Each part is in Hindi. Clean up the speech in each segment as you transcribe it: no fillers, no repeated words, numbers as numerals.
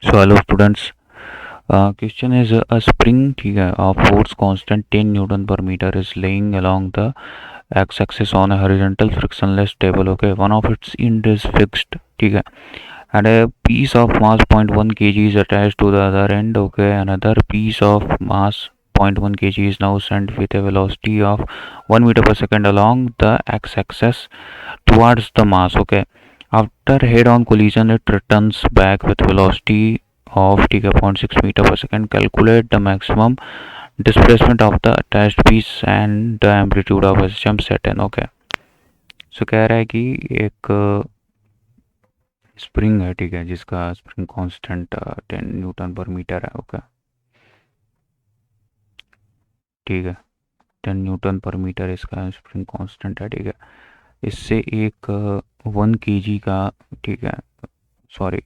So hello students. Question is a spring ठीक है of force constant 10 Newton per meter is laying along the x-axis on a horizontal frictionless table. Okay, one of its end is fixed. ठीक है, and a piece of mass 0.1 kg is attached to the other end. Okay, another piece of mass 0.1 kg is now sent with a velocity of 1 meter per second along the x-axis towards the mass. Okay, after head-on collision, it returns back with velocity of ठीक है 0.6 meter per second. Calculate the maximum displacement of the attached piece and the amplitude of a jump set in. Okay, सो कह रहा है कि एक स्प्रिंग है, ठीक है, जिसका स्प्रिंग कांस्टेंट 10 न्यूटन पर मीटर है. ओके, ठीक है, 10 न्यूटन पर मीटर इसका स्प्रिंग कांस्टेंट है. ठीक है, इससे एक 1 kg का, ठीक है, सॉरी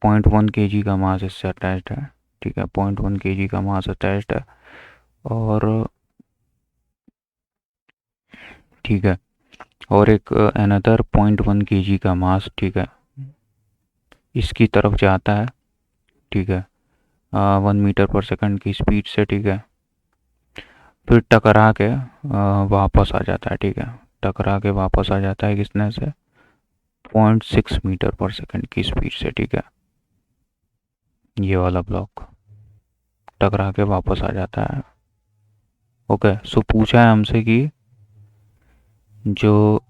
0.1 kg का मास इससे अटैच्ड है. ठीक है, 0.1 kg का मास अटैच्ड है. और ठीक है, और एक अनदर 0.1 kg का मास, ठीक है, इसकी तरफ जाता है. ठीक है, 1 मीटर पर सेकंड की स्पीड से. ठीक है, फिर टकरा के वापस आ जाता है. ठीक है, टकरा के वापस आ जाता है किसने से, 0.6 मीटर पर सेकंड की स्पीड से. ठीक है, ये वाला ब्लॉक टकरा के वापस आ जाता है. ओके, सो पूछा है हमसे कि जो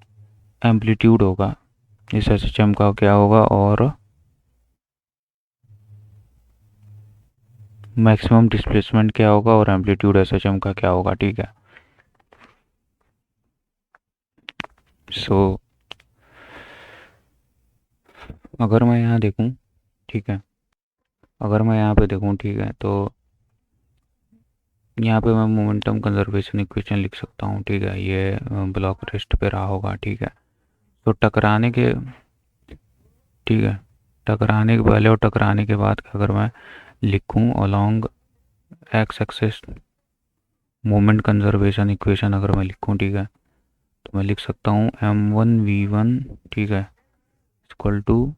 एम्पलीट्यूड होगा इस एसएचएम का क्या होगा और मैक्सिमम डिस्प्लेसमेंट क्या होगा और एम्पलीट्यूड एसएचएम का क्या होगा. ठीक है, सो अगर मैं यहाँ देखूँ, ठीक है, अगर मैं यहाँ पे देखूँ, ठीक है, तो यहाँ पे मैं मोमेंटम कंजर्वेशन इक्वेशन लिख सकता हूँ. ठीक है, ये ब्लॉक रेस्ट पे रहा होगा. ठीक है, तो टकराने के, ठीक है, टकराने के पहले और टकराने के बाद अगर मैं लिखूँ along x axis moment conservation equation अगर मैं लिखूँ, ठीक है, तो मैं लिख सकता हूँ m1v1, ठीक है, equal to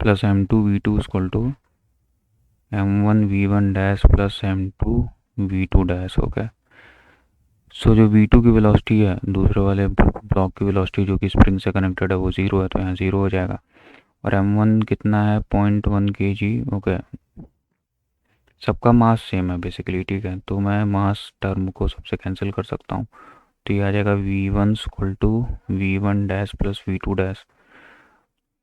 plus m2v2 equal to m1v1 dash plus m2v2 dash. Okay, so जो v2 की वेलोसिटी है, दूसरे वाले ब्लॉक की वेलोसिटी जो कि स्प्रिंग से कनेक्टेड है, वो ज़ीरो है, तो यहाँ ज़ीरो हो जाएगा. और m1 कितना है, 0.1 kg. ओके, सबका मास सेम है बेसिकली. ठीक है, तो मैं मास टर्म को सबसे कैंसिल कर सकता हूँ. तो ये आ जाएगा v1 equal to v1 dash plus v2 dash.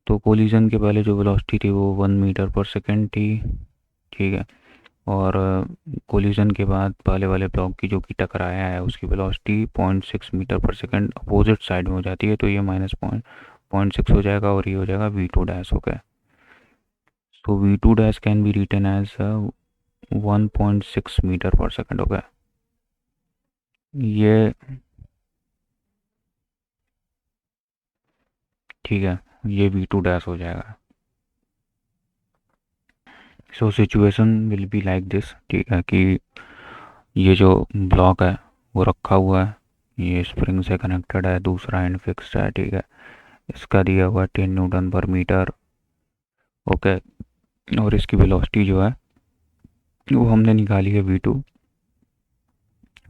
तो कोलिजन के पहले जो वेलोसिटी थी वो 1 मीटर पर सेकेंड थी. ठीक है, और कोलिजन के बाद पहले वाले ब्लॉक की जो कि टकराया है उसकी वेलोसिटी 0.6 मीटर पर सेकेंड अपोजिट साइड में हो जाती है. तो ये माइनस 0.6 हो जाएगा और ये हो जाएगा v2 dash. Okay, so v2 dash can be written as 1.6 metre पर सेकेंड. ओके, ये ठीक है, ये v2 डैश हो जाएगा. So situation will be like this. ठीक है, कि ये जो ब्लॉक है वो रखा हुआ है, ये स्प्रिंग से कनेक्टेड है, दूसरा एंड फिक्स्ड है. ठीक है, इसका दिया हुआ 10 न्यूटन पर मीटर. ओके, और इसकी वेलोसिटी जो है वो हमने निकाली है v2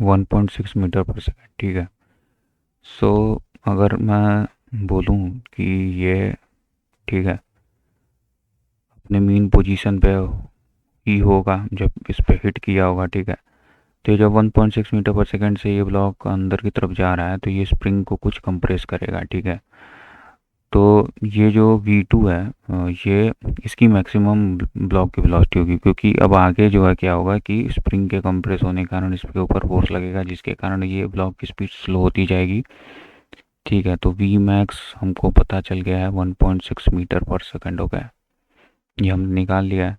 1.6 मीटर पर सेकेंड. ठीक है, सो अगर मैं बोलूँ कि ये, ठीक है, अपने मेन पोजीशन पे ही होगा जब इस पे हिट किया होगा. ठीक है, तो जब 1.6 मीटर पर सेकेंड से ये ब्लॉक अंदर की तरफ जा रहा है तो ये स्प्रिंग को कुछ कंप्रेस करेगा. ठीक है, तो ये जो v2 है ये इसकी मैक्सिमम ब्लॉक की वेलोसिटी होगी, क्योंकि अब आगे जो है क्या होगा कि स्प्रिंग के कंप्रेस होने के कारण इसके ऊपर फोर्स लगेगा, जिसके कारण ये ब्लॉक की स्पीड स्लो होती जाएगी. ठीक है, तो v मैक्स हमको पता चल गया है 1.6 मीटर पर सेकेंड. हो गया, ये हमने निकाल लिया है.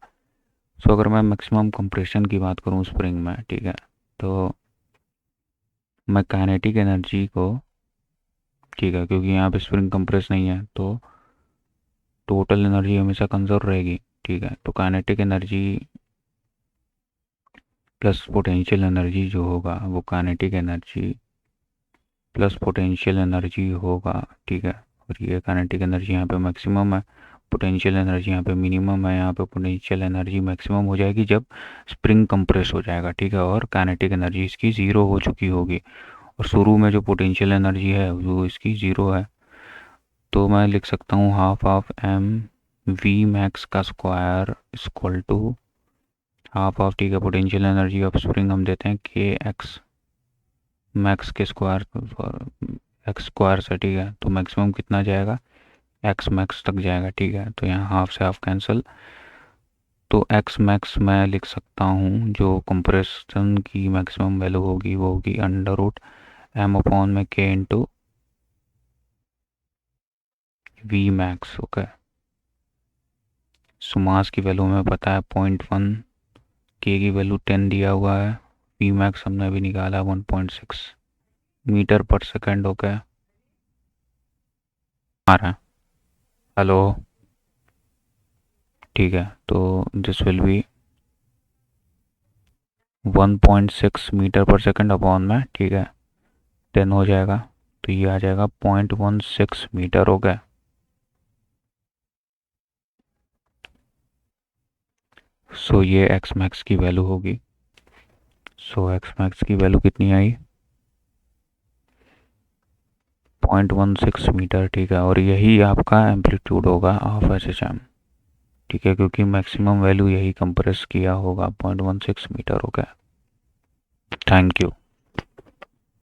सो अगर मैं मैक्सिमम कंप्रेशन की बात करूँ स्प्रिंग में, ठीक है, तो मैं काइनेटिक एनर्जी को, ठीक है, क्योंकि यहाँ पे स्प्रिंग कंप्रेस नहीं है तो टोटल एनर्जी हमेशा कंजर्व रहेगी. ठीक है, तो kinetic energy plus potential energy जो होगा वो kinetic energy plus potential energy होगा. ठीक है, और ये काइनेटिक एनर्जी यहाँ पे मैक्सिमम है, पोटेंशियल एनर्जी यहाँ पे मिनिमम है। यहाँ पे पोटेंशियल एनर्जी मैक्सिमम हो जाएगी जब स्प्रिंग कंप्रेस हो जाएगा, ठीक है, और काइनेटिक एनर्जी इसकी ज़ीरो हो चुकी होगी। और शुरू में जो पोटेंशियल एनर्जी है वो इसकी ज़ीरो है। तो मैं लिख सकता हूँ half of M V max का square equal to half of, ठीक है, पोटेंशियल एनर्जी ऑफ स्प्रिंग हम देते हैं के एक्स मैक्स के स्क्वायर एक्स स्क्वायर से, ठीक है। तो मैक्सिमम कितना जाएगा, एक्स मैक्स तक जाएगा, ठीक है। तो यहाँ हाफ से हाफ कैंसिल, तो एक्स मैक्स मैं लिख सकता हूँ जो कंप्रेशन की मैक्सिमम वैल्यू होगी वो होगी अंडर रूट एम अपॉन में के इंटू वी मैक्स, ओके। सो मास की वैल्यू हमें पता है 0.1, के की वैल्यू 10 दिया हुआ है, वी मैक्स हमने अभी निकाला 1.6 मीटर पर सेकेंड, ओके। आ रहा है, हेलो, ठीक है। तो दिस विल बी 1.6 मीटर पर सेकेंड अपॉन में, ठीक है, 10 हो जाएगा, तो ये आ जाएगा 0.16 मीटर, हो गया। सो ये एक्स मैक्स की वैल्यू होगी। सो एक्स मैक्स की वैल्यू कितनी आई, 0.16 मीटर, ठीक है। और यही आपका एम्पलीट्यूड होगा ऑफ एस एच एम, ठीक है, क्योंकि मैक्सिमम वैल्यू यही कंप्रेस किया होगा 0.16 मीटर, हो गया। Thank you.